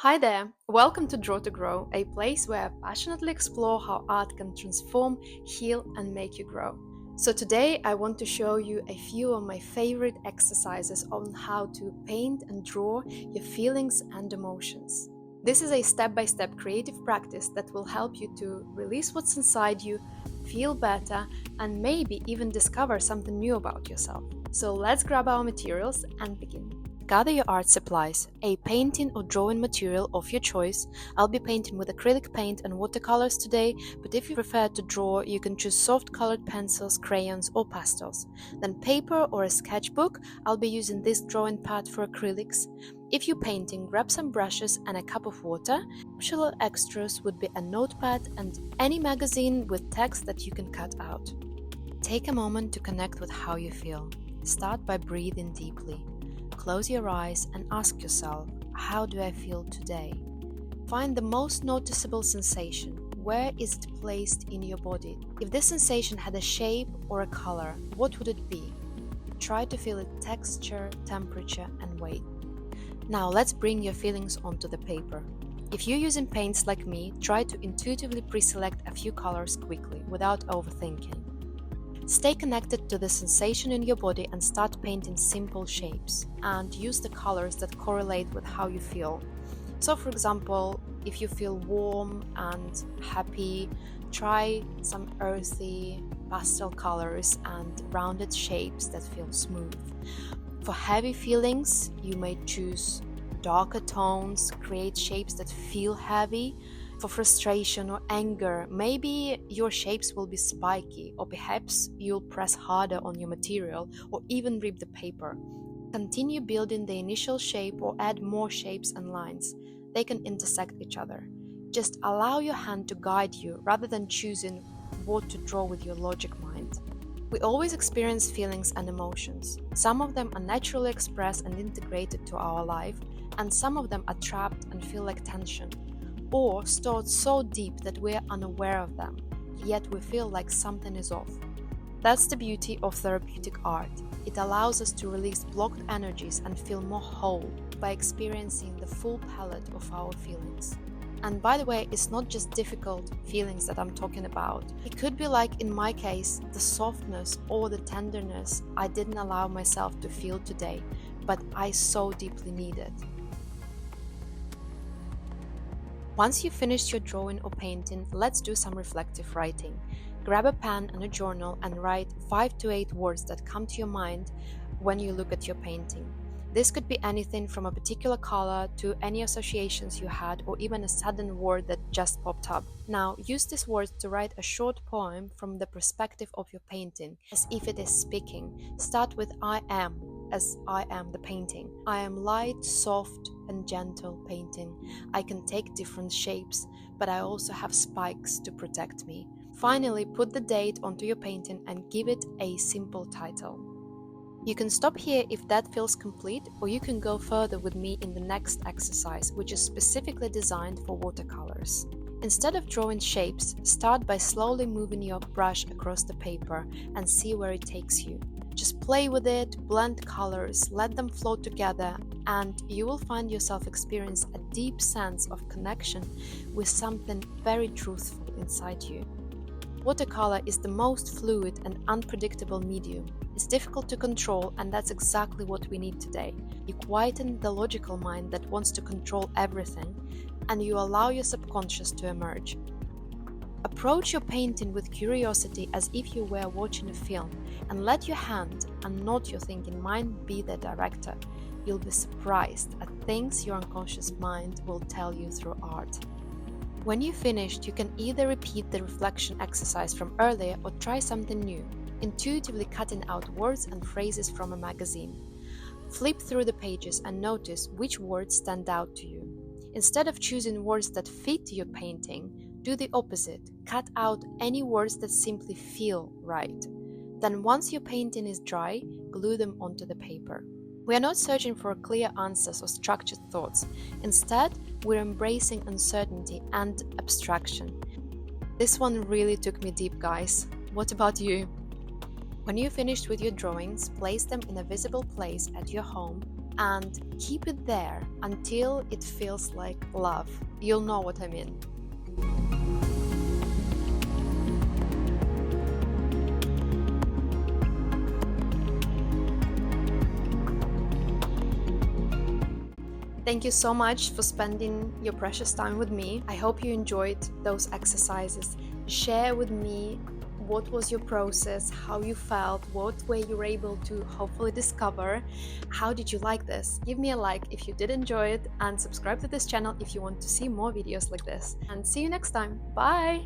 Hi there, welcome to Draw to Grow, a place where I passionately explore how art can transform, heal, and make you grow. So, today I want to show you a few of my favorite exercises on how to paint and draw your feelings and emotions. This is a step by step creative practice that will help you to release what's inside you, feel better, and maybe even discover something new about yourself. So, let's grab our materials and begin. Gather your art supplies, a painting or drawing material of your choice. I'll be painting with acrylic paint and watercolors today, but if you prefer to draw, you can choose soft colored pencils, crayons, or pastels. Then paper or a sketchbook. I'll be using this drawing pad for acrylics. If you're painting, grab some brushes and a cup of water. Optional extras would be a notepad and any magazine with text that you can cut out. Take a moment to connect with how you feel. Start by breathing deeply. Close your eyes and ask yourself, how do I feel today? Find the most noticeable sensation. Where is it placed in your body? If this sensation had a shape or a color, what would it be? Try to feel its texture, temperature, and weight. Now let's bring your feelings onto the paper. If you're using paints like me, try to intuitively pre-select a few colors quickly without overthinking. Stay connected to the sensation in your body and start painting simple shapes, and use the colors that correlate with how you feel. So, for example, if you feel warm and happy, try some earthy pastel colors and rounded shapes that feel smooth. For heavy feelings, you may choose darker tones, create shapes that feel heavy. For frustration or anger, maybe your shapes will be spiky, or perhaps you'll press harder on your material or even rip the paper. Continue building the initial shape or add more shapes and lines. They can intersect each other. Just allow your hand to guide you rather than choosing what to draw with your logic mind. We always experience feelings and emotions. Some of them are naturally expressed and integrated to our life, and some of them are trapped and feel like tension, or stored so deep that we're unaware of them, yet we feel like something is off. That's the beauty of therapeutic art. It allows us to release blocked energies and feel more whole by experiencing the full palette of our feelings. And by the way, it's not just difficult feelings that I'm talking about. It could be like in my case, the softness or the tenderness I didn't allow myself to feel today, but I so deeply needed. Once you've finished your drawing or painting, let's do some reflective writing. Grab a pen and a journal and write 5 to 8 words that come to your mind when you look at your painting. This could be anything from a particular color to any associations you had, or even a sudden word that just popped up. Now, use these words to write a short poem from the perspective of your painting, as if it is speaking. Start with I am, as I am the painting. I am light, soft, and gentle painting. I can take different shapes, but I also have spikes to protect me. Finally, put the date onto your painting and give it a simple title. You can stop here if that feels complete, or you can go further with me in the next exercise, which is specifically designed for watercolors. Instead of drawing shapes, start by slowly moving your brush across the paper and see where it takes you. Just play with it, blend colors, let them flow together, and you will find yourself experience a deep sense of connection with something very truthful inside you. Watercolor is the most fluid and unpredictable medium. It's difficult to control, and that's exactly what we need today. You quieten the logical mind that wants to control everything, and you allow your subconscious to emerge. Approach your painting with curiosity as if you were watching a film, and let your hand and not your thinking mind be the director. You'll be surprised at things your unconscious mind will tell you through art. When you've finished, you can either repeat the reflection exercise from earlier or try something new, intuitively cutting out words and phrases from a magazine. Flip through the pages and notice which words stand out to you. Instead of choosing words that fit your painting, do the opposite. Cut out any words that simply feel right. Then once your painting is dry, glue them onto the paper. We are not searching for clear answers or structured thoughts. Instead, we're embracing uncertainty and abstraction. This one really took me deep, guys. What about you? When you're finished with your drawings, place them in a visible place at your home and keep it there until it feels like love. You'll know what I mean. Thank you so much for spending your precious time with me. I hope you enjoyed those exercises. Share with me what was your process, how you felt, what way you were able to hopefully discover. How did you like this? Give me a like if you did enjoy it, and subscribe to this channel if you want to see more videos like this. And see you next time. Bye!